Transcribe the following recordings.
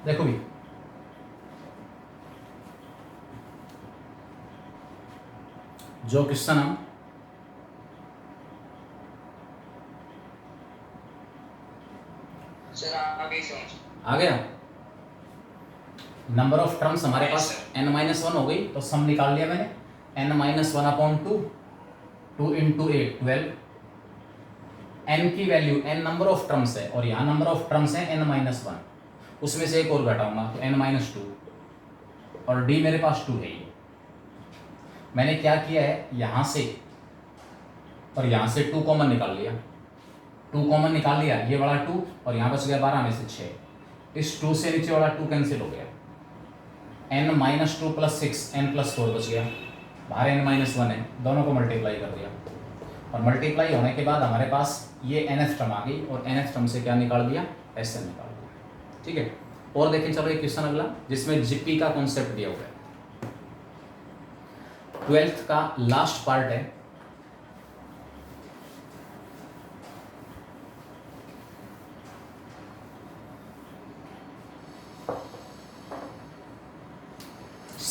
देखो भी जो क्वेश्चन हम आ गया, नंबर ऑफ टर्म्स हमारे पास n-1 हो गई, तो सम निकाल लिया मैंने, n-1/2, 2 × 8 12, n की value, n number of terms है और यहाँ नंबर ऑफ टर्म्स है n-1, उसमें से एक और घटाऊंगा तो n-2, और d मेरे पास 2 है। ये मैंने क्या किया है, यहाँ से और यहाँ से 2 कॉमन निकाल लिया, 2 कॉमन निकाल लिया, ये वाला 2 और यहाँ बच गया 12 में से 6, इस 2 से नीचे वाला 2 कैंसिल हो गया, n-2 + 6 n+4 बच गया, बाहर n-1 है, दोनों को मल्टीप्लाई कर दिया और मल्टीप्लाई होने के बाद हमारे पास ये nth टर्म आ गई और nth टर्म से क्या निकाल दिया, Sn निकाल दिया। ठीक है, और देखें चलो एक क्वेश्चन अगला जिसमें जीपी का कॉन्सेप्ट दिया हुआ है, 12th का लास्ट पार्ट है,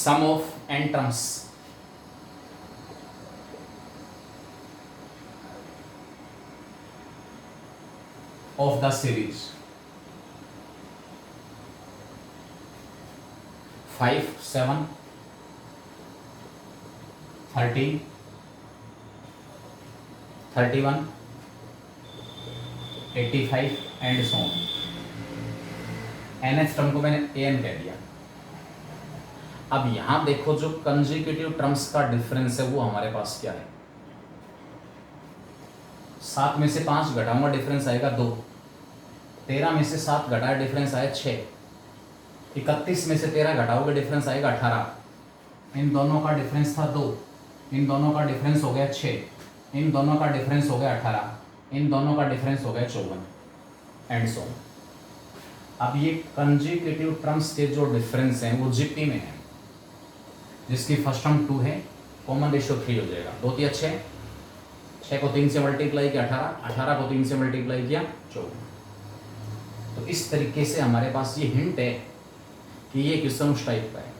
sum of n terms of the series 5, 7, 13, 31, 85 and so on. nth term को मैंने an कह दिया। अब यहां देखो जो कंसेक्यूटिव टर्म्स का डिफरेंस है वो हमारे पास क्या है, 7 में से 5 घटाऊंगा डिफरेंस आएगा 2, 13 में से 7 घटाया डिफरेंस आया 6, 31 में से 13 घटाओगे डिफरेंस आएगा 18, इन दोनों का डिफरेंस था 2, इन दोनों का डिफरेंस हो गया 6, इन दोनों का डिफरेंस हो गया 18, इन दोनों का डिफरेंस हो गया 54 एंड सो। अब ये कंसेक्यूटिव टर्म्स के जो डिफरेंस हैं वो जीपी में है, जिसकी फर्स्ट टर्म 2 है, कॉमन रेशियो 3 हो जाएगा, 2 3 6, 6 को 3 से मल्टीप्लाई किया 18, 18 को 3 से मल्टीप्लाई किया 14। तो इस तरीके से हमारे पास ये हिंट है कि ये क्वेश्चन उस टाइप का है,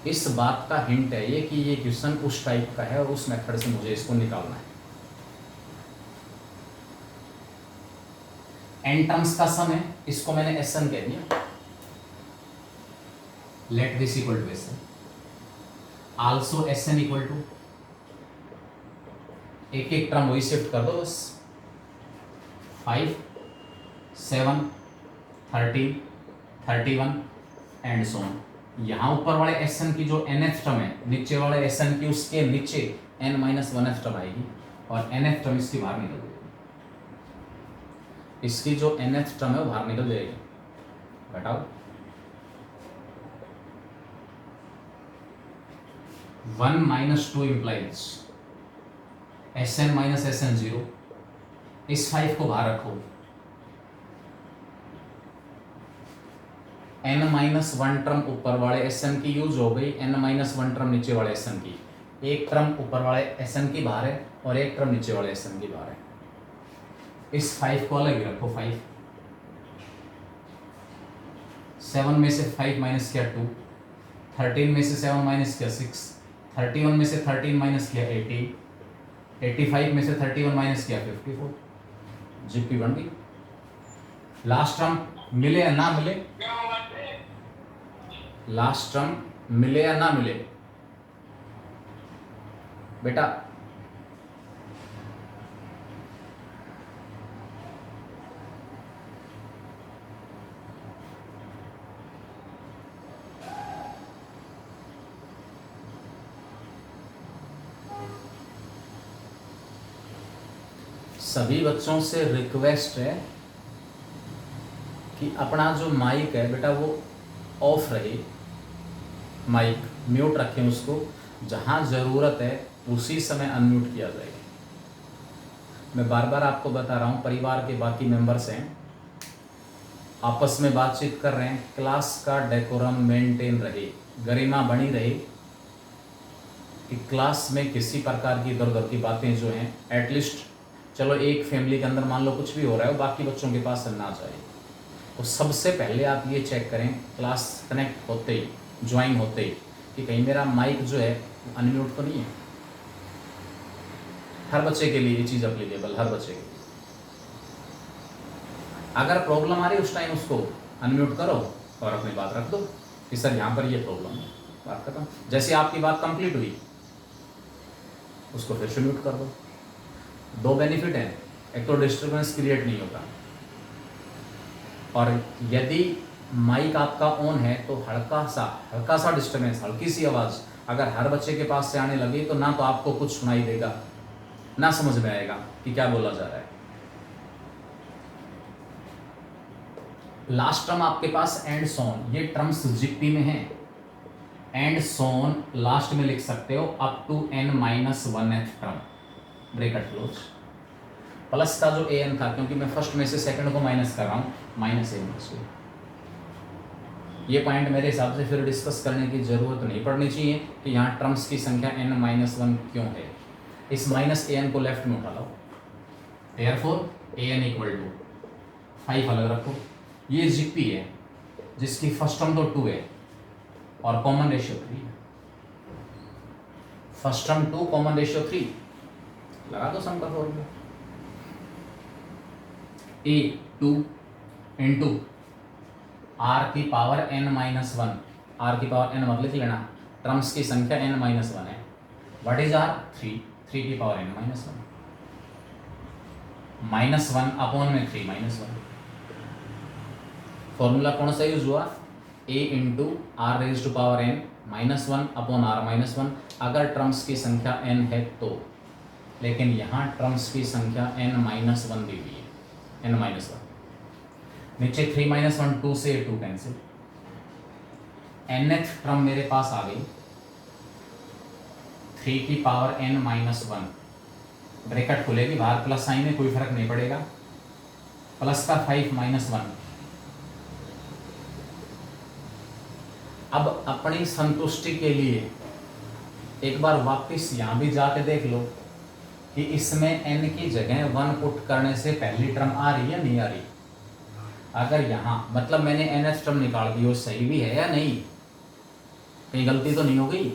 इस बात का हिंट है ये कि ये क्वेश्चन उस टाइप का है और उस मेथड से मुझे इसको निकालना है। n टर्म्स का सम है, इसको मैंने Sn कह दिया, let this equal to Sn, also Sn equal to, एक एक टर्म वही शिफ्ट कर दो बस, 5, 7, 13, 31 एंड सो ऑन। यहाँ ऊपर वाले Sn की जो nth टर्म है, नीचे वाले Sn की उसके नीचे n-1th टर्म आएगी और nth टर्म इसकी बाहर निकल जाएगी, इसकी जो nth टर्म है वो बाहर निकल जाएगी, घटाओ 1 - 2 implies Sn - Sn 0, इस 5 को बाहर रखो, n-1 टर्म ऊपर वाले Sn की यूज हो गई, n-1 टर्म नीचे वाले Sn की, एक टर्म ऊपर वाले Sn की बाहर है और एक टर्म नीचे वाले Sn की बाहर है, इस 5 को अलग ही रखो, 5, 7 में से 5 माइनस किया 2, 13 में से 7 माइनस किया 6, 31 में से 13 माइनस किया 18, 85 में से 31 माइनस किया 54, जीपी बन गई। लास्ट टर्म मिले या ना मिले, लास्ट टर्म मिले या ना मिले बेटा, सभी बच्चों से रिक्वेस्ट है कि अपना जो माइक है बेटा वो ऑफ रहे, माइक म्यूट रखें उसको, जहाँ ज़रूरत है उसी समय अनम्यूट किया जाएगा। मैं बार बार आपको बता रहा हूँ, परिवार के बाकी मेंबर्स हैं, आपस में बातचीत कर रहे हैं, क्लास का डेकोरम मेंटेन रहे, गरिमा बनी रहे, कि क्लास में किसी प्रकार की इधर उधर की बातें जो हैं एटलीस्ट, चलो एक फैमिली के अंदर मान लो कुछ भी हो रहा है, बाकी बच्चों के पास ना जाए, तो सबसे पहले आप ये चेक करें क्लास कनेक्ट होते ही, ज्वाइन होते ही, कि कहीं मेरा माइक जो है अनम्यूट तो नहीं है। हर बच्चे के लिए ये चीज़ अप्लीकेबल, हर बच्चे के लिए। अगर प्रॉब्लम आ रही है उस टाइम उसको अनम्यूट करो और अपनी बात रख दो कि सर यहाँ पर ये प्रॉब्लम है, बात खत्म। जैसे आपकी बात कंप्लीट हुई उसको फिर से म्यूट कर दो। दो बेनिफिट हैं, एक तो डिस्टर्बेंस क्रिएट नहीं होता, और यदि माइक आपका ऑन है तो हल्का सा डिस्टर्बेंस, हल्की सी आवाज़ अगर हर बच्चे के पास से आने लगे तो ना तो आपको कुछ सुनाई देगा, ना समझ में आएगा कि क्या बोला जा रहा है। लास्ट टर्म आपके पास एंड सोन, ये टर्म्स जीपी में है। एंड सोन लास्ट में लिख सकते हो up to n-1th term, bracket close. Plus का जो an था, क्योंकि मैं फर्स्ट में से सेकंड को माइनस कर रहा हूँ, -a। ये पॉइंट मेरे हिसाब से फिर डिस्कस करने की जरूरत नहीं पड़नी चाहिए कि यहाँ टर्म्स की संख्या n-1 क्यों है। इस -an को लेफ्ट में उठा लो, देयरफॉर an = 5 अलग रखो। ये जीपी है जिसकी फर्स्ट टर्म तो 2 है और कॉमन रेशियो 3 है। फर्स्ट टर्म 2, कॉमन रेशियो 3, लगा दो सम का फॉर्मूला। a2 इंटू r की पावर n-1, r की पावर n मतलब लिख लेना, टर्म्स की संख्या n-1 है। What is r? 3 की पावर n-1, -1 अपॉन में 3 -1। फॉर्मूला कौन सा यूज हुआ? a into r raise to power n-1 upon r-1, अगर टर्म्स की संख्या n है तो। लेकिन यहाँ टर्म्स की संख्या n-1 दी हुई है, n-1। नीचे 3-1, 2 से 2 कैंसिल। nth टर्म मेरे पास आ गई 3 की पावर n-1, ब्रैकेट खुलेगी, बाहर प्लस साइन है, कोई फर्क नहीं पड़ेगा, प्लस का 5 -1। अब अपनी संतुष्टि के लिए एक बार वापस यहाँ भी जाके देख लो कि इसमें n की जगह 1 पुट करने से पहली टर्म आ रही है नहीं आ रही। अगर यहाँ मतलब मैंने nth टर्म निकाल दी, वो सही भी है या नहीं, कहीं गलती तो नहीं हो गई।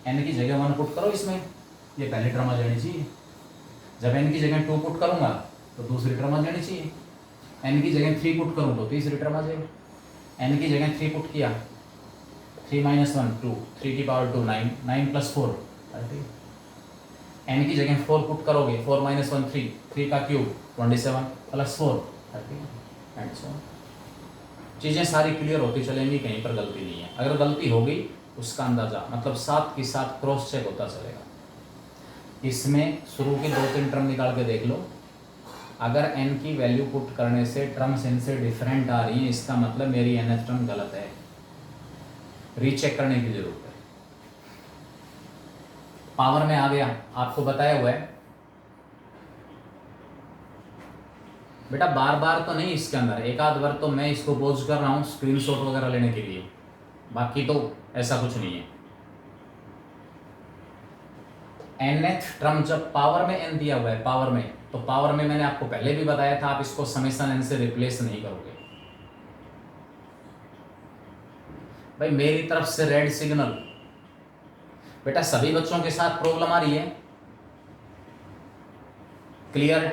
n की जगह 1 पुट करो, इसमें ये पहली टर्म आ जानी चाहिए। जब n की जगह 2 पुट करूँगा तो दूसरी टर्म आ जानी चाहिए। n की जगह 3 पुट करूँ तो तीसरी टर्म आ जाएगी। n की जगह 3 पुट किया, 3 -1 2, 3 की पावर 2 9, 9 + 4 30। n की जगह 4 पुट करोगे, 4 -1 3, 3 का क्यूब 27 + 4 30 एंड सो। चीज़ें सारी क्लियर होती चलेंगी, कहीं पर गलती नहीं है। अगर गलती हो गई उसका अंदाज़ा मतलब साथ के साथ क्रॉस चेक होता चलेगा। इसमें शुरू के 2-3 टर्म निकाल के देख लो, अगर n की वैल्यू पुट करने से टर्म्स इनसे डिफरेंट आ रही हैं, इसका मतलब मेरी nth टर्म गलत है, रीचेक करने की जरूरत है। पावर में आ गया, आपको बताया हुआ है बेटा, बार बार तो नहीं, इसके अंदर एक आध बार तो मैं इसको पॉज कर रहा हूँ स्क्रीनशॉट वगैरह लेने के लिए, बाकी तो ऐसा कुछ नहीं है। nth टर्म जब पावर में n दिया हुआ है, पावर में, तो पावर में मैंने आपको पहले भी बताया था, आप इसको समेशन n से रिप्लेस नहीं करोगे। भाई मेरी तरफ से रेड सिग्नल। बेटा सभी बच्चों के साथ प्रॉब्लम आ रही है? क्लियर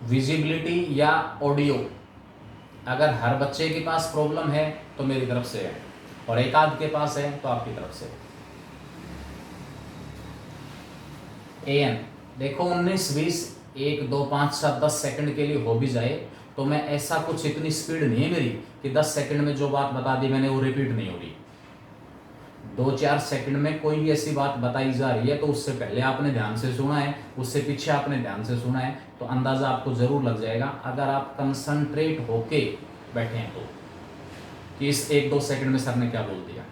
विजिबिलिटी या ऑडियो? अगर हर बच्चे के पास प्रॉब्लम है तो मेरी तरफ से है, और एक आध के पास है तो आपकी तरफ से। an देखो 19 20 1 2 5 7 10 सेकंड के लिए हो भी जाए तो मैं ऐसा कुछ इतनी स्पीड नहीं है मेरी कि 10 सेकंड में जो बात बता दी मैंने वो रिपीट नहीं हो रही। 2-4 सेकंड में कोई भी ऐसी बात बताई जा रही है तो उससे पहले आपने ध्यान से सुना है, उससे पीछे आपने ध्यान से सुना है, तो अंदाज़ा आपको ज़रूर लग जाएगा अगर आप कंसंट्रेट होके बैठे हैं तो, कि इस 1-2 सेकंड में सर ने क्या बोल दिया।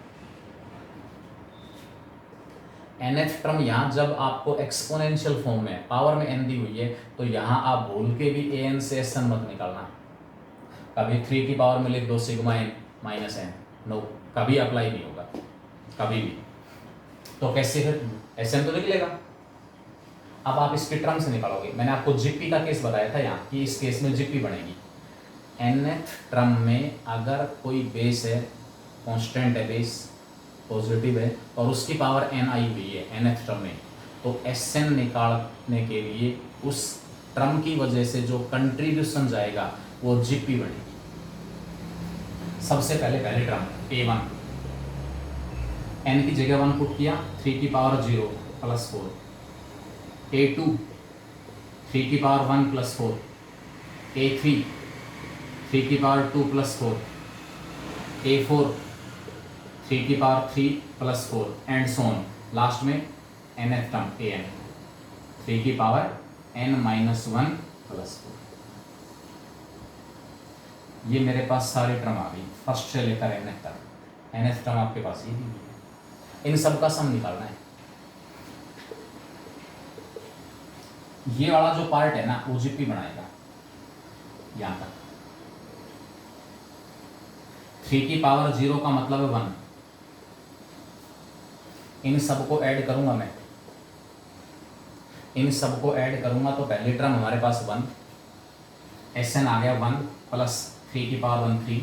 nth टर्म यहाँ जब आपको एक्सपोनेंशियल फॉर्म में पावर में n दी हुई है तो यहाँ आप भूल के भी an से sn मत निकालना। कभी 3 की पावर में लिख दो sigma n minus n, no, कभी अप्लाई नहीं होगा कभी भी। तो कैसे फिर sn तो निकलेगा, अब आप इसके टर्म से निकालोगे। मैंने आपको जीपी का केस बताया था यहाँ कि इस केस में जीपी बनेगी। nth टर्म में अगर कोई बेस है, कांस्टेंट है, बेस पॉजिटिव है और उसकी पावर n आई हुई है nth टर्म में, तो Sn निकालने के लिए उस टर्म की वजह से जो कंट्रीब्यूशन जाएगा वो जीपी बनेगी। सबसे पहले टर्म a1, n की जगह 1 पुट किया, 3 की पावर 0 प्लस 4, a2 3 की पावर 1 प्लस 4, a3 3 की पावर 2 प्लस 4, a4 3 की power 3 plus 4 and so on. Last में nth टर्म an 3 की पावर n माइनस 1 प्लस 4। ये मेरे पास सारी टर्म आ गई फर्स्ट से लेकर nth तक। nth टर्म आपके पास ये भी है। इन सब का सम निकालना है। ये वाला जो पार्ट है ना वो जीपी बनाएगा यहां तक। 3 की पावर 0 का मतलब है 1। इन सबको ऐड करूंगा मैं, इन सबको ऐड करूंगा तो पहली टर्म हमारे पास 1, Sn आ गया 1 प्लस 3 की पावर 1 3,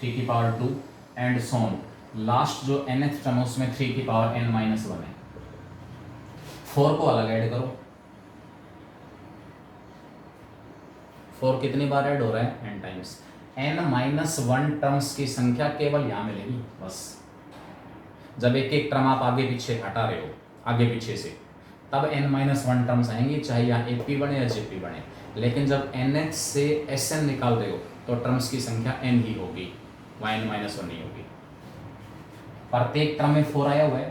3 की power 2 and so on. Last जो nth टर्म उसमें 3 की पावर n माइनस 1 है। 4 को अलग ऐड करो। 4 कितनी बार ऐड हो रहा है? n times. n minus 1 terms की संख्या केवल यहाँ मिलेगी बस। जब एक एक टर्म आप आगे पीछे हटा रहे हो आगे पीछे से, तब n माइनस 1 टर्म्स आएंगी, चाहे यहाँ AP बने या JP बने। लेकिन जब NH से Sn निकाल रहे हो तो टर्म्स की संख्या n ही होगी, n माइनस 1 नहीं होगी। प्रत्येक टर्म में 4 आया हुआ है,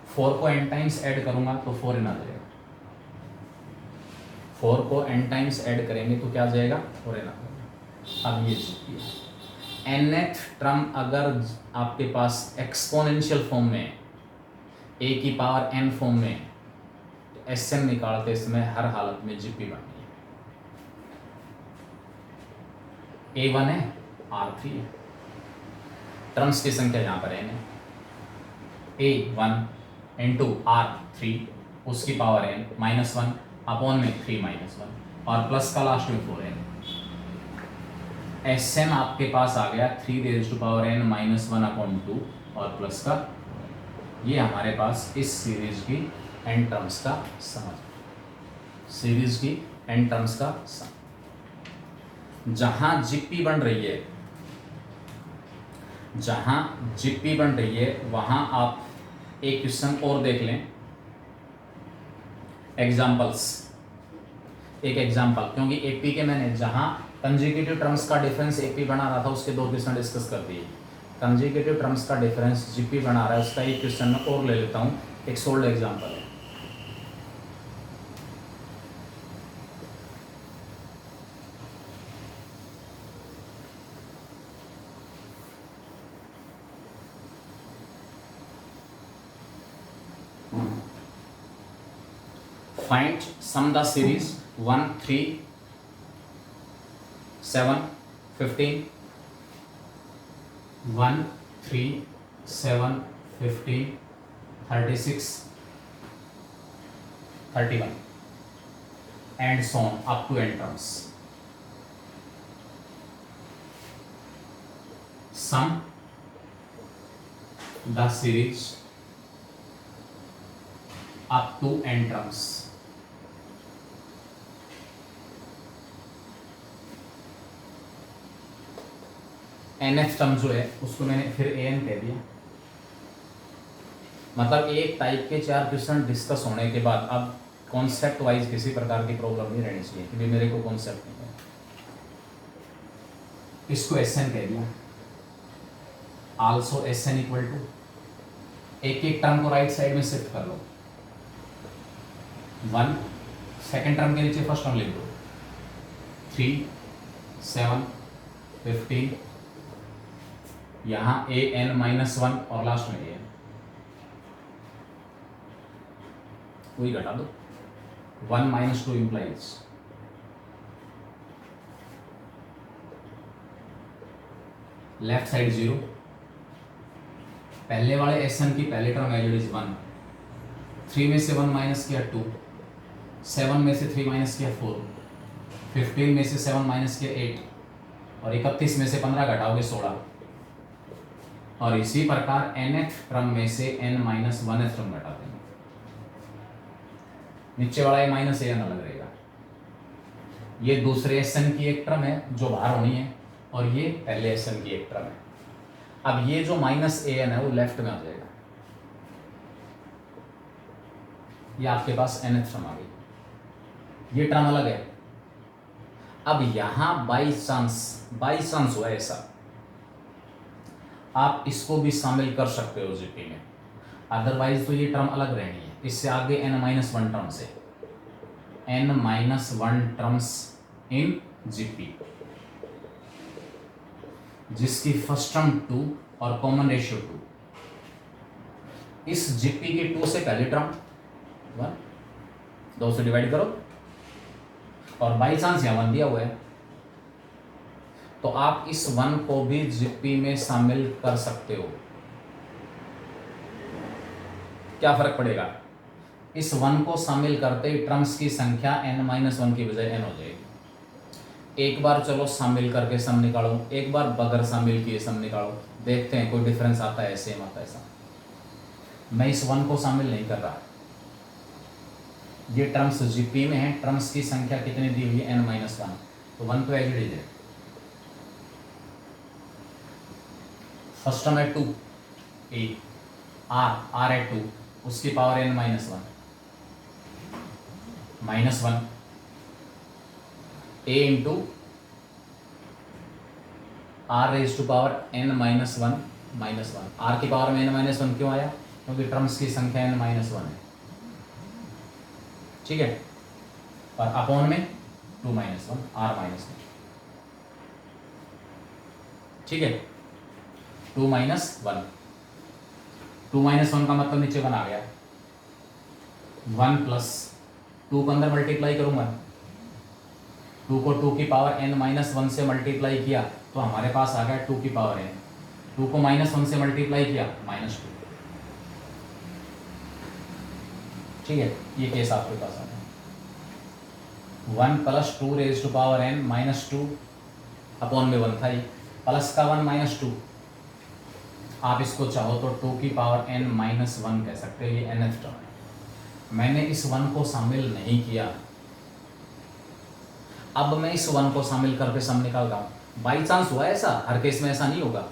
4 को n टाइम्स ऐड करूंगा तो 4 n आ जाएगा। 4 को n टाइम्स ऐड करेंगे तो क्या आ जाएगा? 4 n आ जाएगा। अब ये nth टर्म अगर आपके पास एक्सपोनेंशियल फॉर्म में a की पावर n फॉर्म में, तो Sn निकालते समय हर हालत में जीपी बननी है। a1 है, r3 है, टर्म्स की संख्या यहाँ पर n है। a1 इंटू r3 उसकी पावर n माइनस 1 अपॉन में 3 माइनस 1 और प्लस का लास्ट में 4n। Sn आपके पास आ गया 3 raise to power n minus 1 upon 2 और प्लस का, ये हमारे पास इस सीरीज की n टर्म्स का सम, सीरीज की n टर्म्स का सम। जहां जीपी बन रही है, जहां जीपी बन रही है वहां आप एक क्वेश्चन और देख लें, एग्जाम्पल्स। एक एग्जाम्पल, क्योंकि एपी के मैंने जहां कंजुगेटिव टर्म्स का डिफरेंस एपी बना रहा था उसके 2 क्वेश्चन डिस्कस कर दिए। कंजुगेटिव टर्म्स का डिफरेंस जीपी बना रहा है उसका एक क्वेश्चन में और ले लेता हूं। एक सोल्ड एग्जाम्पल है, find some the series 1 3 7 15 1 3 7 15 36 31 and so on up to n terms. Sum the series up to n terms. nth term जो है उसको मैंने फिर an कह दिया। मतलब एक टाइप के 4 क्वेश्चन डिस्कस होने के बाद अब कॉन्सेप्ट वाइज किसी प्रकार की प्रॉब्लम नहीं रहनी चाहिए कि मेरे को कॉन्सेप्ट नहीं है। इसको Sn कह दिया। आल्सो Sn इक्वल टू, एक एक टर्म को राइट साइड में शिफ्ट कर लो। 1 सेकेंड टर्म के नीचे फर्स्ट टर्म लिख दो, 3 7 15 यहाँ an माइनस 1 और लास्ट में an, वही घटा दो। 1 माइनस 2 इम्प्लाइज लेफ्ट साइड 0। पहले वाले Sn की पहले टर्म वैल्यू इज 1, 3 में से 1 माइनस किया 2, 7 में से 3 माइनस किया 4, 15 में से 7 माइनस किया 8, और 31 में से 15 घटाओगे 16, और इसी प्रकार nth क्रम में से n माइनस 1th क्रम घटा देंगे। नीचे वाला ये माइनस an अलग रहेगा। ये दूसरे Sn की एक टर्म है जो बाहर होनी है, और ये पहले Sn की एक टर्म है। अब ये जो माइनस an है वो लेफ्ट में आ जाएगा, ये आपके पास nth टर्म आ गई, ये टर्म अलग है। अब यहां बाई चांस हुआ ऐसा, आप इसको भी शामिल कर सकते हो जीपी में, अदरवाइज तो ये टर्म अलग रहनी है। इससे आगे n-1 टर्म्स है, n-1 टर्म्स इन जीपी, जिसकी फर्स्ट टर्म 2 और कॉमन रेशियो 2। इस जीपी की 2 से पहली टर्म 1, 2 से डिवाइड करो, और बाई चांस यहाँ 1 दिया हुआ है, तो आप इस 1 को भी जीपी में शामिल कर सकते हो। क्या फर्क पड़ेगा? इस 1 को शामिल करते ही टर्म्स की संख्या n-1 की बजाय n हो जाएगी। एक बार चलो शामिल करके सम निकालो, एक बार बगैर शामिल किए सम निकालो, देखते हैं कोई डिफरेंस आता है, सेम आता है ऐसा। मैं इस 1 को शामिल नहीं कर रहा, ये टर्म्स जीपी में है, टर्म्स की संख्या कितनी दी हुई है n-1, तो 1 तो एज है। फर्स्ट टर्म है 2 a, r है 2, उसकी power n-1 -1 a into r raise to power n-1 -1। r की पावर में n-1 क्यों आया? क्योंकि टर्म्स की संख्या n-1 है, ठीक है। और अपॉन में 2 -1 r -1, ठीक है। 2 -1, 2 -1 का मतलब नीचे 1 आ गया। 1 प्लस 2 को अंदर मल्टीप्लाई करूंगा, 2 को 2 की पावर n-1 से मल्टीप्लाई किया तो हमारे पास आ गया 2 की पावर n। 2 को -1 से मल्टीप्लाई किया -2, ठीक है। ये केस आपके पास आ गया। 1 plus 2 raise to power n -2 upon में 1 था, ये प्लस का 1 -2, आप इसको चाहो तो 2 की पावर n-1 कह सकते हो, ये nth टर्म है। मैंने इस 1 को शामिल नहीं किया, अब मैं इस 1 को शामिल करके सम निकाल रहा हूं। बाई चांस हुआ ऐसा, हर केस में ऐसा नहीं होगा।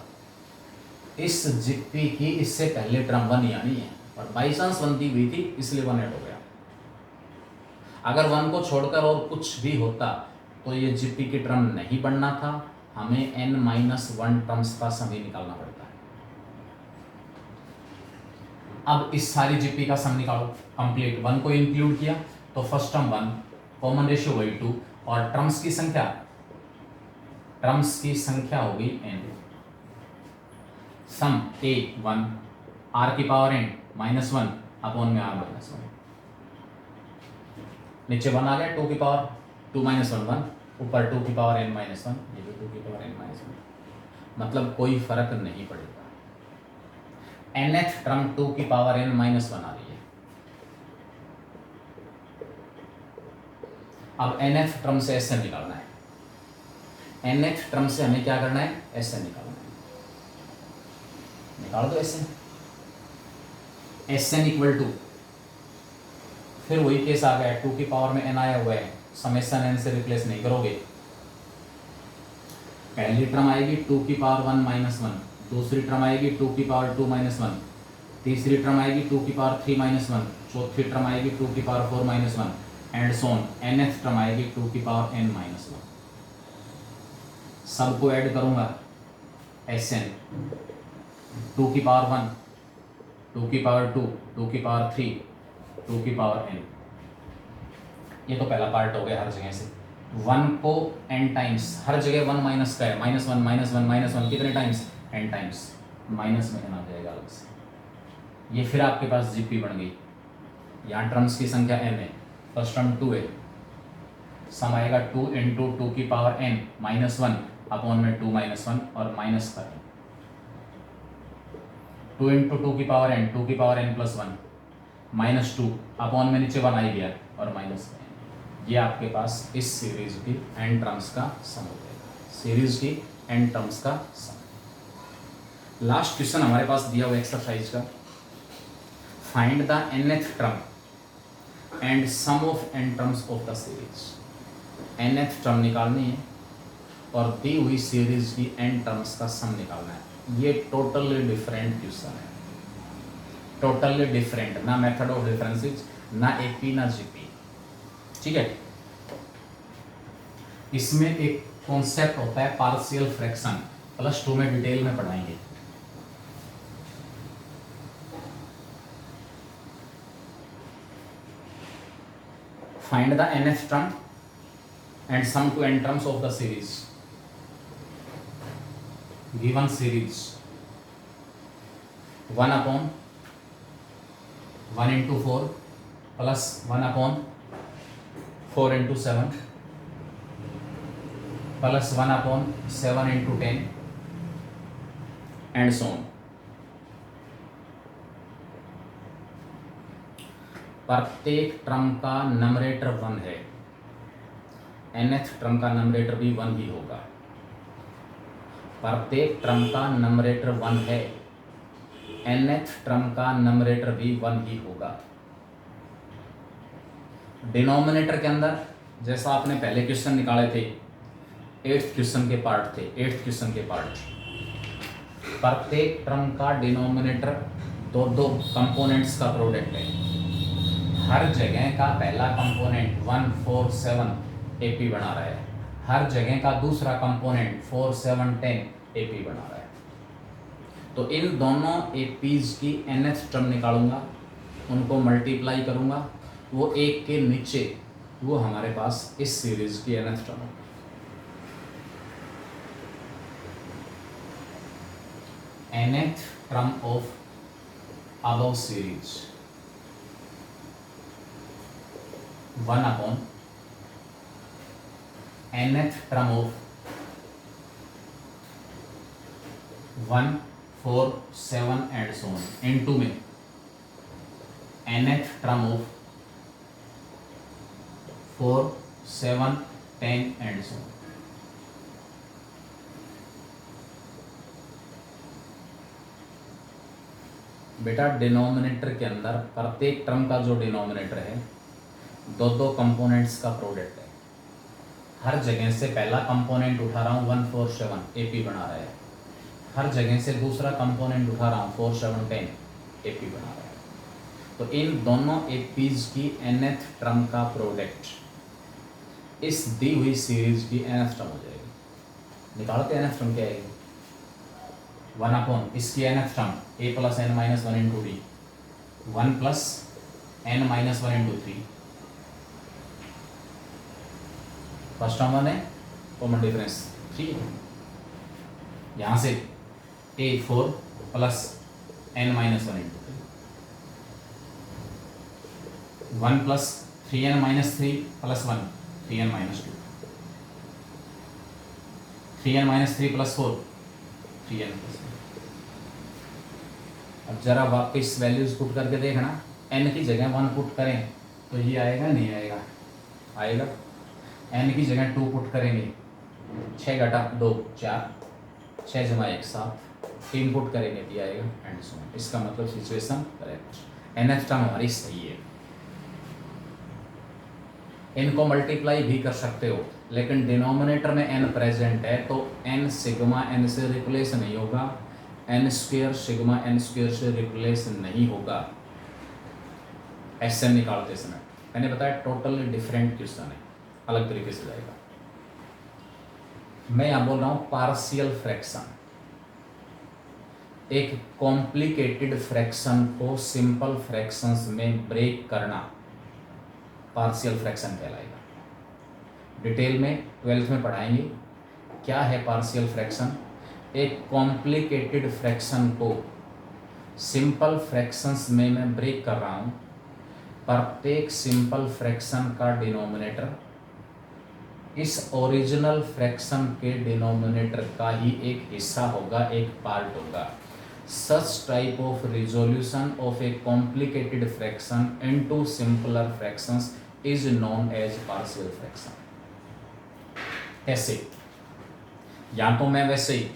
इस जीपी की इससे पहले टर्म 1 ही आनी है, और बाई चांस 1 दी हुई थी इसलिए 1 ऐड हो गया। अगर 1 को छोड़कर और कुछ भी होता तो ये जीपी की टर्म नहीं बनना था, हमें n-1 टर्म्स का सम ही निकालना पड़ता है। अब इस सारी जीपी का सम निकालो कंप्लीट। 1 को इंक्लूड किया तो फर्स्ट टर्म 1, कॉमन रेशियो वही 2, और टर्म्स की संख्या होगी n। सम a 1, r की पावर n -1 अपॉन में r -1। नीचे 1 आ गया, 2 की पावर 2 -1 1, ऊपर 2 की पावर n-1, ये भी 2 की पावर n-1, मतलब कोई फर्क नहीं पड़ेगा। nth टर्म 2 की पावर n-1 आ रही है। अब nth टर्म से Sn निकालना है। nth टर्म से हमें क्या करना है? Sn निकालना है। निकाल दो Sn। Sn इक्वल टू, फिर वही केस आ गया, 2 की पावर में n आया हुआ है, समेशन n से रिप्लेस नहीं करोगे। पहली टर्म आएगी 2 की पावर 1 -1, दूसरी टर्म आएगी 2 की पावर 2 -1, तीसरी टर्म आएगी 2 की पावर 3 -1, चौथी टर्म आएगी 2 की power 4 -1, and so on. nth term आएगी 2 की पावर n-1। सबको ऐड करूंगा, Sn 2 की पावर 1, 2 की पावर 2, 2 की पावर 3, 2 की पावर n। ये तो पहला पार्ट हो गया हर जगह से। 1 को n टाइम्स, हर जगह 1 माइनस का है, -1 कितने टाइम्स? n टाइम्स, माइनस में n आ जाएगा अलग से। ये फिर आपके पास जीपी बन गई। यहाँ टर्म्स की संख्या n है, फर्स्ट टर्म 2 है, सम आएगा 2 इंटू 2 की पावर n -1 अपॉन में 2 -1 और माइनस का n। 2 इंटू 2 की पावर n, 2 की पावर n+1, -2 अपॉन में नीचे 1 आ ही गया और माइनस ये आपके पास इस सीरीज की एन टर्म्स का सम हो जाएगा, सीरीज की एन टर्म्स का सम। लास्ट क्वेश्चन हमारे पास दिया हुआ एक्सरसाइज का, find the nth term and sum of n terms of the series. nth term निकालनी है और दी हुई सीरीज की एन टर्म्स का सम निकालना है। ये टोटली डिफरेंट क्वेश्चन है, टोटली डिफरेंट, ना मेथड ऑफ डिफरेंसेस, ना एपी ना जीपी, ठीक है। इसमें एक कॉन्सेप्ट होता है पार्शियल फ्रैक्शन, +2 में डिटेल में पढ़ाएंगे। Find the nth term and sum to n terms of the series. Given series 1 upon 1 into 4 plus 1 upon 4 into 7 plus 1 upon 7 into 10 and so on. प्रत्येक टर्म का नंबरेटर 1 है, nth term का numerator भी 1 ही होगा। प्रत्येक term का numerator 1 है, nth term का नंबरेटर भी 1 ही होगा। डिनोमिनेटर के अंदर जैसा आपने पहले क्वेश्चन निकाले थे, 8th क्वेश्चन के पार्ट थे, 8th क्वेश्चन के पार्ट, प्रत्येक टर्म का डिनोमिनेटर दो कंपोनेंट्स का प्रोडक्ट है। हर जगह का पहला कंपोनेंट 1 4 7 एपी बना रहा है, हर जगह का दूसरा कंपोनेंट 4 7 10 एपी बना रहा है। तो इन दोनों एपीज की nth टर्म निकालूंगा, उनको मल्टीप्लाई करूंगा, वो एक के नीचे वो हमारे पास इस सीरीज की nth टर्म होगी। nth term of above series 1 upon nth term of 1 4 7 and so on, into में nth term of 4 7 10 and so on. बेटा डिनोमिनेटर के अंदर प्रत्येक टर्म का जो डिनोमिनेटर है दो कंपोनेंट्स का प्रोडक्ट है। हर जगह से पहला कंपोनेंट उठा रहा हूँ 1 4 7 एपी बना रहा है, हर जगह से दूसरा कंपोनेंट उठा रहा हूँ 4 7 10 एपी बना रहा है। तो इन दोनों एपीज की nth टर्म का प्रोडक्ट इस दी हुई सीरीज की nth टर्म हो जाएगी। निकालते हैं nth टर्म क्या आएगी, 1 अपॉन इसकी nth term a plus n minus 1 into D, 1 plus n minus 1 into 3, first term 1 है, कॉमन डिफरेंस 3 है, यहाँ से a 4 plus n minus 1 into 3, 1 plus 3n minus 3 plus 1 3n minus 2, 3n minus 3 plus 4 3n plus 4। अब जरा वापस values put करके देखना, n की जगह 1 पुट करें तो ये आएगा नहीं आएगा, आएगा। n की जगह 2 पुट करेंगे, 6 घटा 2 4, 6 जमा 1 7, 3 पुट करेंगे तो आएगा एंड सो ऑन। इसका मतलब सिचुएशन करेक्ट, nth टर्म हमारी सही है। इनको मल्टीप्लाई भी कर सकते हो, लेकिन डिनोमिनेटर में n प्रेजेंट है तो n सिग्मा n से रिप्लेस नहीं होगा, n square sigma n square से रिप्लेस नहीं होगा। एसएन निकालते समय मैंने बताया टोटली डिफरेंट क्वेश्चन है, अलग तरीके से जाएगा। मैं यहाँ बोल रहा हूँ पार्शियल फ्रैक्शन, एक कॉम्प्लिकेटेड फ्रैक्शन को सिंपल फ्रैक्शंस में ब्रेक करना पार्शियल फ्रैक्शन कहलाएगा। डिटेल में 12th में पढ़ाएंगे क्या है पार्शियल फ्रैक्शन। एक कॉम्प्लिकेटेड फ्रैक्शन को सिंपल फ्रैक्शंस में मैं ब्रेक कर रहा हूँ। प्रत्येक सिंपल फ्रैक्शन का डिनोमिनेटर इस ओरिजिनल फ्रैक्शन के डिनोमिनेटर का ही एक हिस्सा होगा, एक पार्ट होगा। such type of resolution of a complicated fraction into simpler fractions is known as partial fraction। कैसे? या तो मैं वैसे ही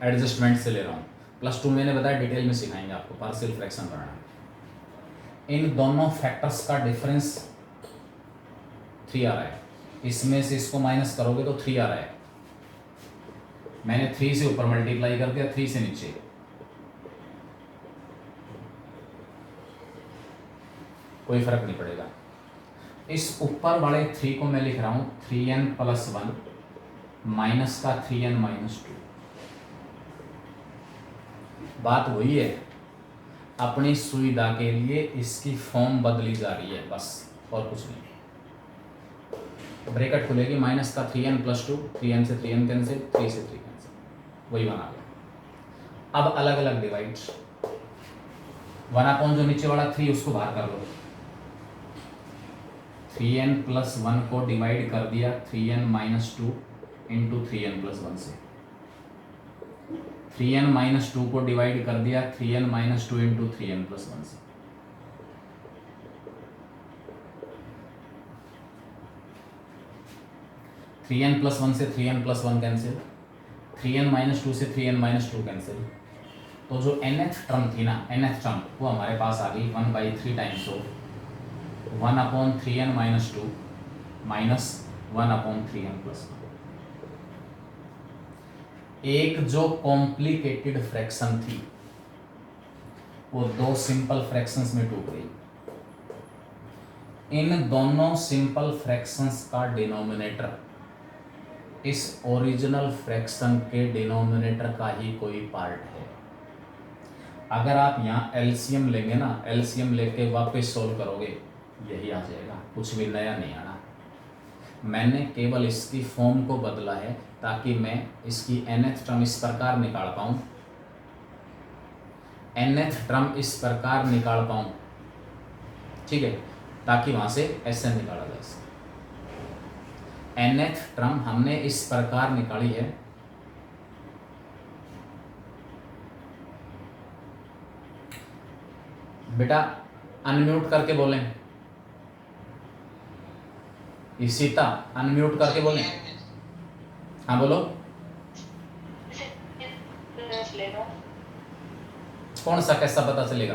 एडजस्टमेंट से ले रहा हूँ, +2 मैंने बताया डिटेल में सिखाएंगे आपको पार्शियल फ्रैक्शन बनाना। इन दोनों फैक्टर्स का डिफरेंस 3 आ रहा है, इसमें से इसको माइनस करोगे तो 3 आ रहा है। मैंने 3 से ऊपर मल्टीप्लाई कर दिया, 3 से नीचे, कोई फर्क नहीं पड़ेगा। इस ऊपर वाले 3 को मैं लिख रहा हूं 3n+1 माइनस का 3n-2। बात वही है, अपनी सुविधा के लिए इसकी फॉर्म बदली जा रही है बस, और कुछ नहीं। ब्रैकेट खुलेगी माइनस का 3n+2, 3n से 3n कैंसिल, 3 से 3 कैंसिल, वही बना गया। अब अलग अलग डिवाइड, 1 जो नीचे वाला 3 उसको बाहर कर लो, 3n+1 को डिवाइड कर दिया 3n-2 इंटू 3n+1 से, 3n-2 को डिवाइड कर दिया 3n-2 इंटू 3n+1 से। थ्री एन प्लस वन से 3n+1 कैंसिल, 3n-2 से 3n-2 कैंसिल। तो जो nth टर्म थी ना, nth टर्म वो हमारे पास आ गई 1/3 times of 1/3n-2 minus 1/3n+1। एक जो कॉम्प्लिकेटेड फ्रैक्शन थी वो 2 सिंपल फ्रैक्शंस में टूट गई। इन दोनों सिंपल फ्रैक्शंस का डिनोमिनेटर इस ओरिजिनल फ्रैक्शन के डिनोमिनेटर का ही कोई पार्ट है। अगर आप यहाँ एलसीएम लेंगे ना, एलसीएम लेके वापस सोल्व करोगे यही आ जाएगा, कुछ भी नया नहीं आना। मैंने केवल इसकी फॉर्म को बदला है ताकि मैं इसकी nth टर्म इस प्रकार निकाल पाऊँ, nth टर्म इस प्रकार निकाल पाऊँ, ठीक है, ताकि वहाँ से Sn निकाला जा सके। nth टर्म हमने इस प्रकार निकाली है, बेटा अनम्यूट करके बोलें, इशिता अनम्यूट करके बोलें। हाँ बोलो, कौन सा कैसा पता चलेगा,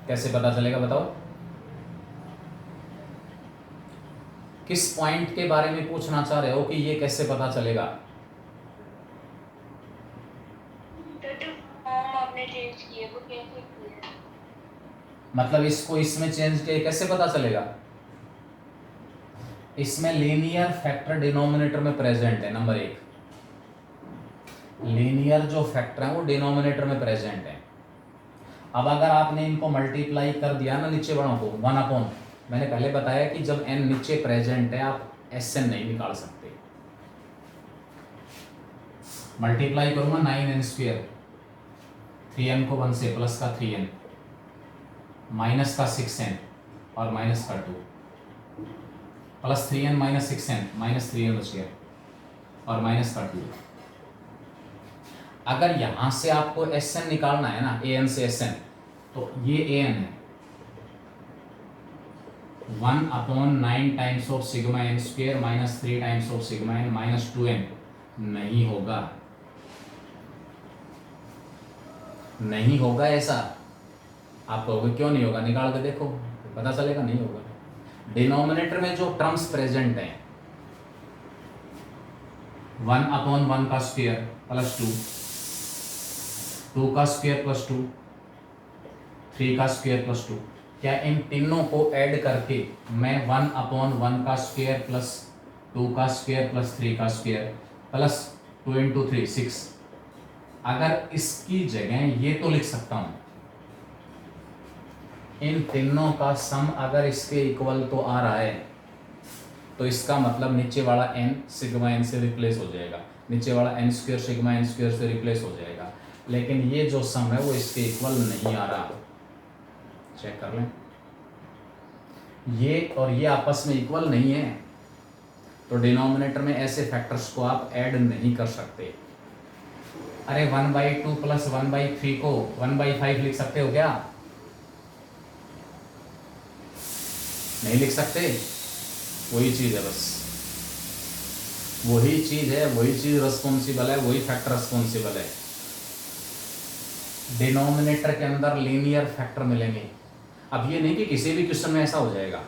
कैसे पता चलेगा बताओ? किस पॉइंट के बारे में पूछना चाह रहे हो कि ये कैसे पता चलेगा? मतलब इसको इसमें चेंज किया कैसे पता चलेगा? इसमें लीनियर फैक्टर डिनोमिनेटर में प्रेजेंट है, नंबर 1। लीनियर जो फैक्टर है वो डिनोमिनेटर में प्रेजेंट है। अब अगर आपने इनको मल्टीप्लाई कर दिया ना नीचे वालों को 1/, मैंने पहले बताया कि जब n नीचे प्रेजेंट है आप Sn नहीं निकाल सकते। मल्टीप्लाई करूंगा 9n², 3n को 1 से, प्लस का 3n, माइनस का 6n और माइनस का 2, प्लस 3n-6n, माइनस 3n² और माइनस का 2। अगर यहां से आपको Sn निकालना है ना, an से Sn, तो ये an है 1/9 times of sigma n² minus 3 times of sigma n minus 2n। नहीं होगा, नहीं होगा ऐसा। आप कहोगे क्यों नहीं होगा, निकाल के देखो पता चलेगा, नहीं होगा। डिनोमिनेटर में जो टर्म्स प्रेजेंट हैं 1/1 का स्क्वायर प्लस 2 का स्क्वायर प्लस 2, 3 का स्क्वायर प्लस 2, क्या इन तीनों को ऐड करके मैं 1/1 का स्क्वायर प्लस 2 का स्क्वायर प्लस 3 का स्क्वायर प्लस 2 × 3 6, अगर इसकी जगह ये तो लिख सकता हूं, इन तीनों का सम अगर इसके इक्वल तो आ रहा है तो इसका मतलब नीचे वाला n सिग्मा n से रिप्लेस हो जाएगा, नीचे वाला n² सिग्मा n² से रिप्लेस हो जाएगा। लेकिन ये जो सम है वो इसके इक्वल नहीं आ रहा, चेक कर लें, ये और ये आपस में इक्वल नहीं है, तो डिनोमिनेटर में ऐसे फैक्टर्स को आप ऐड नहीं कर सकते। अरे 1/2 प्लस 1/3 को 1/5 लिख सकते हो क्या? नहीं लिख सकते। वही चीज है, बस वही चीज है, वही चीज रिस्पॉन्सिबल है, वही फैक्टर रिस्पॉन्सिबल है। डिनोमिनेटर के अंदर लीनियर फैक्टर मिलेंगे। अब ये नहीं कि किसी भी क्वेश्चन में ऐसा हो जाएगा,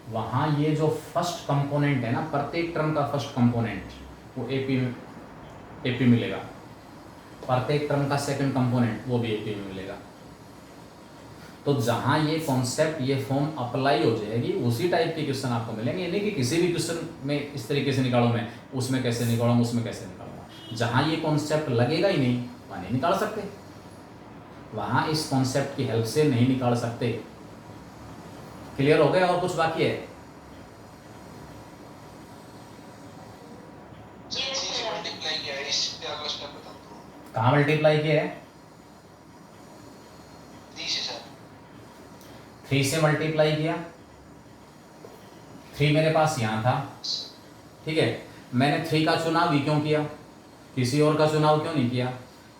वहाँ ये जो फर्स्ट कंपोनेंट है ना, प्रत्येक टर्म का फर्स्ट कंपोनेंट वो एपी मिलेगा, प्रत्येक टर्म का सेकंड कंपोनेंट वो भी एपी में मिलेगा। तो जहाँ ये कॉन्सेप्ट, ये फॉर्म अप्लाई हो जाएगी, उसी टाइप के क्वेश्चन आपको मिलेंगे। ये नहीं कि किसी भी क्वेश्चन में इस तरीके से निकालूँ मैं, उसमें कैसे निकालूँ, उसमें कैसे निकालूँगा। जहाँ ये कॉन्सेप्ट लगेगा ही नहीं, वहाँ नहीं निकाल सकते, वहाँ इस कॉन्सेप्ट की हेल्प से नहीं निकाल सकते। क्लियर हो गया? और कुछ बाकी है? कहाँ मल्टीप्लाई किया है? 3 से मल्टीप्लाई किया। 3 मेरे पास यहाँ था, ठीक है। मैंने 3 का चुनाव ही क्यों किया, किसी और का चुनाव क्यों नहीं किया?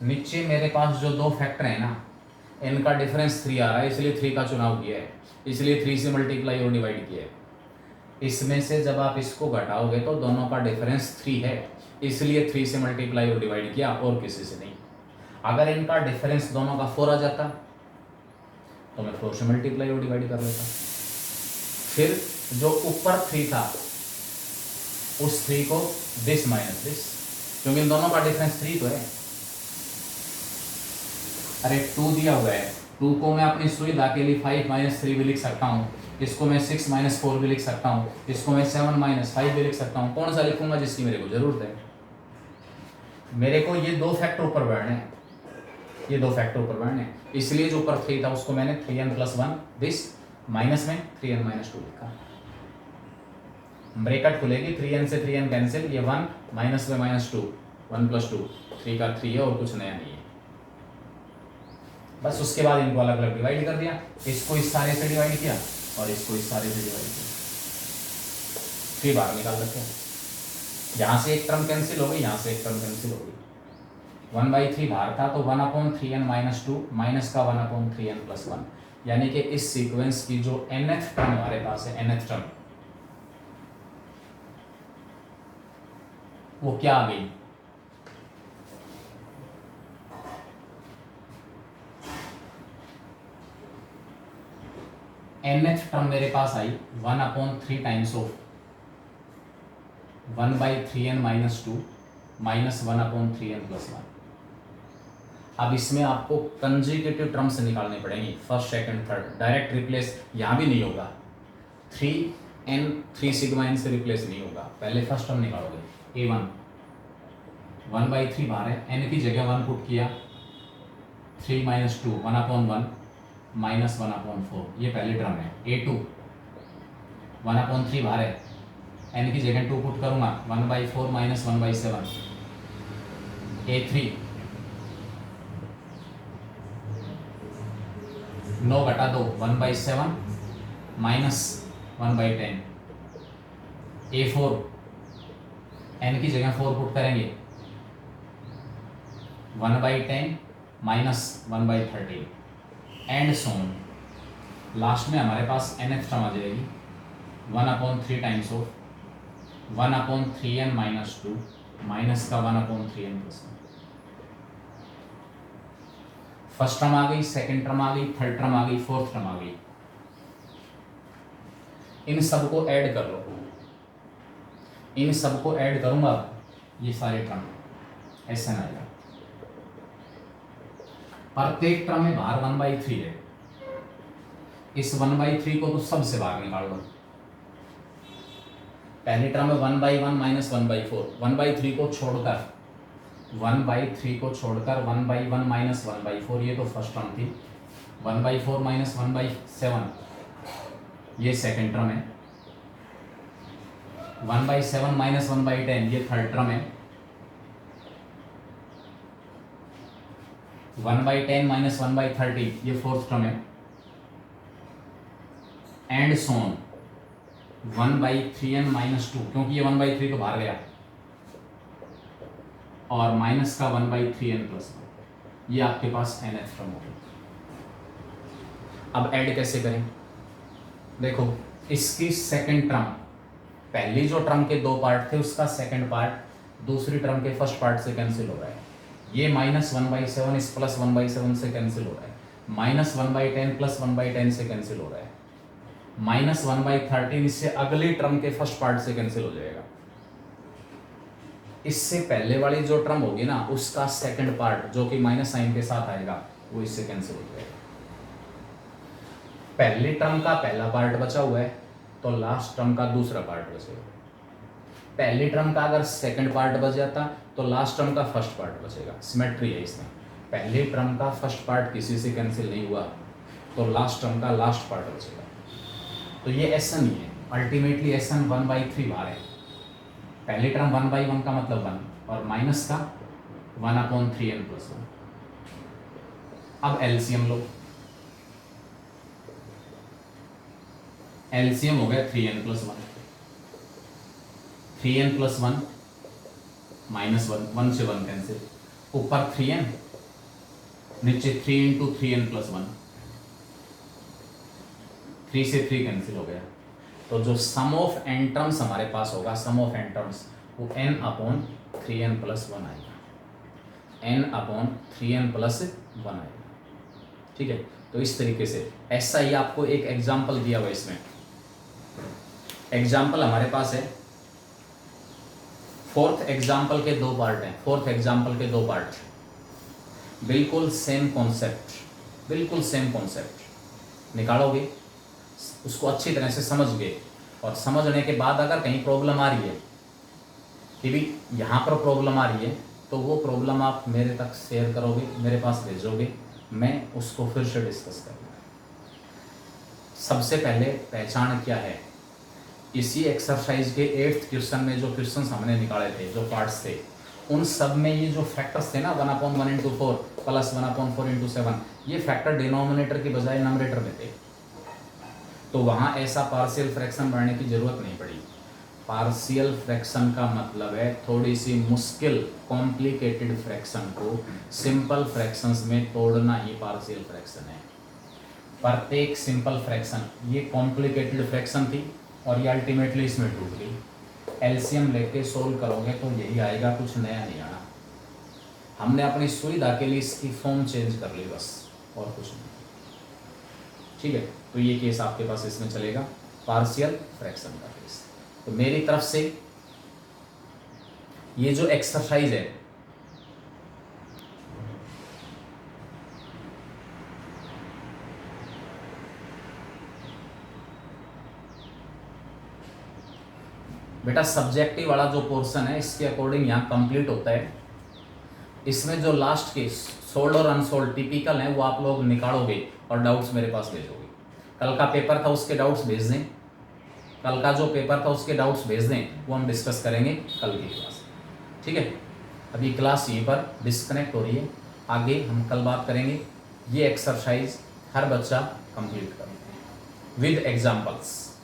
नीचे मेरे पास जो दो फैक्टर है ना, इनका डिफरेंस 3 आ रहा है, इसलिए 3 का चुनाव किया है, इसलिए 3 से मल्टीप्लाई और डिवाइड किया है। इसमें से जब आप इसको घटाओगे तो दोनों का डिफरेंस 3 है, इसलिए 3 से मल्टीप्लाई और डिवाइड किया, और किसी से नहीं। अगर इनका डिफरेंस दोनों का 4 आ जाता तो मैं 4 से मल्टीप्लाई और डिवाइड कर लेता। फिर जो ऊपर 3 था, उस 3 को दिस माइनस दिस, क्योंकि इन दोनों का डिफरेंस 3 तो है। अरे 2 दिया हुआ है, 2 को मैं अपनी सुविधा के लिए 5 - 3 भी लिख सकता हूँ, इसको मैं 6 - 4 भी लिख सकता हूँ, इसको मैं 7 - 5 भी लिख सकता हूँ। कौन सा लिखूंगा? जिसकी मेरे को जरूरत है। मेरे को ये दो फैक्टर ऊपर बढ़ने हैं, ये दो फैक्टर ऊपर बढ़ने हैं, इसलिए जो ऊपर 3 था उसको मैंने 3n + 1 दिस, माइनस में 3n - 2 लिखा। ब्रैकेट खुलेगी, 3n से 3n कैंसिल, ये 1 माइनस में -2, 1 + 2, 3 का 3 है और कुछ नया नहीं है। बस उसके बाद इनको अलग अलग डिवाइड कर दिया, इसको इस सारे से डिवाइड किया और इसको इस सारे से डिवाइड किया, फिर बाहर निकाल सकते हैं। यहाँ से एक टर्म कैंसिल हो गई, यहाँ से एक टर्म कैंसिल हो गई। 1/3 बाहर था तो 1/3n - 2 माइनस का 1/3n + 1, यानी कि इस सीक्वेंस की जो nth टर्म हमारे पास है, nth टर्म, वो क्या आ गई? nth टर्म मेरे पास आई 1/3 times of 1/3n - 2 minus 1/3n + 1। अब इसमें आपको कंजुगेटिव टर्म्स निकालने पड़ेंगे, first second third. Direct replace यहाँ भी नहीं होगा, 3 सिग्मा n से रिप्लेस नहीं होगा। पहले फर्स्ट टर्म निकालोगे, a1 1/3 बाहर है, n की जगह 1 पुट किया, 3 - 2 1/1 माइनस 1/4, ये पहली टर्म है। a2 1/3 बाहर है, n की जगह 2 पुट करूंगा, 1/4 माइनस 1/7। a3 9 घटा 2, 1/7 माइनस 1/10। a4 n की जगह 4 पुट करेंगे, 1/10 माइनस 1/13 एंड सोन। लास्ट में हमारे पास nth टर्म आ जाएगी 1/3 टाइम्स ऑफ 1/3n - 2 माइनस का 1/3n + 1। फर्स्ट टर्म आ गई, सेकंड टर्म आ गई, थर्ड टर्म आ गई, फोर्थ टर्म आ गई। इन सबको ऐड कर लो, इन सबको ऐड करूंगा, ये सारे टर्म ऐसे ना आएगा। प्रत्येक टर्म में बाहर 1/3 है, इस 1/3 को तो सबसे बाहर निकाल लो। पहली टर्म में 1/1 माइनस 1/4, 1/3 को छोड़कर 1/3 को छोड़कर 1/1 माइनस 1/4, ये तो फर्स्ट टर्म थी। 1/4 माइनस 1/7 ये सेकंड टर्म है। 1/7 माइनस 1/10 ये थर्ड टर्म है। 1/10 माइनस 1/30 ये फोर्थ टर्म है। एंड सोन 1/3n - 2, क्योंकि ये 1/3 तो बाहर गया, और माइनस का 1/3n+1, ये आपके पास nth टर्म हो गई। अब ऐड कैसे करें? देखो, इसकी सेकंड टर्म, पहली जो टर्म के दो पार्ट थे उसका सेकंड पार्ट दूसरी टर्म के फर्स्ट पार्ट से कैंसिल हो रहा है। ये -1/7 इस +1/7 से कैंसिल हो रहा है, -1/10 +1/10 से कैंसिल हो रहा है, -1/13 इससे अगली टर्म के फर्स्ट पार्ट से कैंसिल हो जाएगा। इससे पहले वाली जो टर्म होगी ना उसका सेकंड पार्ट जो कि माइनस साइन के साथ आएगा वो इससे कैंसिल हो जाएगा। पहली टर्म का पहला पार्ट बचा हुआ है तो लास्ट टर्म का दूसरा पार्ट बचेगा। पहली टर्म का अगर सेकंड पार्ट बच जाता तो लास्ट टर्म का फर्स्ट पार्ट बचेगा। सिमेट्री है इसमें, पहली टर्म का फर्स्ट पार्ट किसी से कैंसिल नहीं हुआ तो लास्ट टर्म का लास्ट पार्ट बचेगा। तो ये Sn ही है, अल्टीमेटली Sn 1/3 बार है। पहली टर्म 1/1 का मतलब 1 और माइनस का 1/3n+1। अब एलसीएम लो, एलसीएम हो गया 3n+1, 3n+1 -1, 1 से 1 कैंसिल, ऊपर 3n नीचे 3 × 3n+1, 3 से 3 कैंसिल हो गया। तो जो सम ऑफ n टर्म्स हमारे पास होगा, सम ऑफ n टर्म्स वो n/3n+1 आएगा, n/3n+1 आएगा। ठीक है, तो इस तरीके से ऐसा ही आपको एक एग्जाम्पल दिया हुआ। इसमें एग्जाम्पल हमारे पास है, फोर्थ एग्जाम्पल के दो पार्ट हैं, फोर्थ एग्जाम्पल के दो पार्ट, बिल्कुल सेम कॉन्सेप्ट, बिल्कुल सेम कॉन्सेप्ट निकालोगे, उसको अच्छी तरह से समझ गए और समझने के बाद अगर कहीं प्रॉब्लम आ रही है कि भी यहाँ पर प्रॉब्लम आ रही है तो वो प्रॉब्लम आप मेरे तक शेयर करोगे, मेरे पास भेजोगे, मैं उसको फिर से डिस्कस करूँगा। सबसे पहले पहचान क्या है, इसी एक्सरसाइज के 8th क्वेश्चन में जो क्वेश्चंस हमने निकाले थे, जो पार्ट्स थे, उन सब में ये जो फैक्टर्स थे ना 1/1 × 4 + 1/4 × 7, ये फैक्टर डिनोमिनेटर की बजाय नंबरेटर में थे, तो वहाँ ऐसा पार्शियल फ्रैक्शन बढ़ने की जरूरत नहीं पड़ी। पार्शियल फ्रैक्शन का मतलब है थोड़ी सी मुश्किल कॉम्प्लिकेटेड फ्रैक्शन को सिंपल फ्रैक्शंस में तोड़ना ही पार्शियल फ्रैक्शन है। प्रत्येक सिंपल फ्रैक्शन, ये कॉम्प्लिकेटेड फ्रैक्शन थी और ये अल्टीमेटली इसमें टूट गई। एलसीएम लेके सोल्व करोगे तो यही आएगा, कुछ नया नहीं आना। हमने अपनी सुविधा के लिए इसकी फॉर्म चेंज कर ली बस, और कुछ नहीं। ठीक है, तो ये केस आपके पास इसमें चलेगा, पार्शियल फ्रैक्शन का केस। तो मेरी तरफ से ये जो एक्सरसाइज है बेटा, सब्जेक्टिव वाला जो पोर्शन है इसके अकॉर्डिंग यहाँ कंप्लीट होता है। इसमें जो लास्ट के सोल्ड और अनसोल्ड टिपिकल है वो आप लोग निकालोगे और डाउट्स मेरे पास भेजोगे। कल का पेपर था उसके डाउट्स भेज दें, कल का जो पेपर था उसके डाउट्स भेज दें, वो हम डिस्कस करेंगे कल की क्लास। ठीक है, अभी क्लास यहीं पर डिस्कनेक्ट हो रही है, आगे हम कल बात करेंगे। ये एक्सरसाइज हर बच्चा कंप्लीट करें विद एग्जाम्पल्स।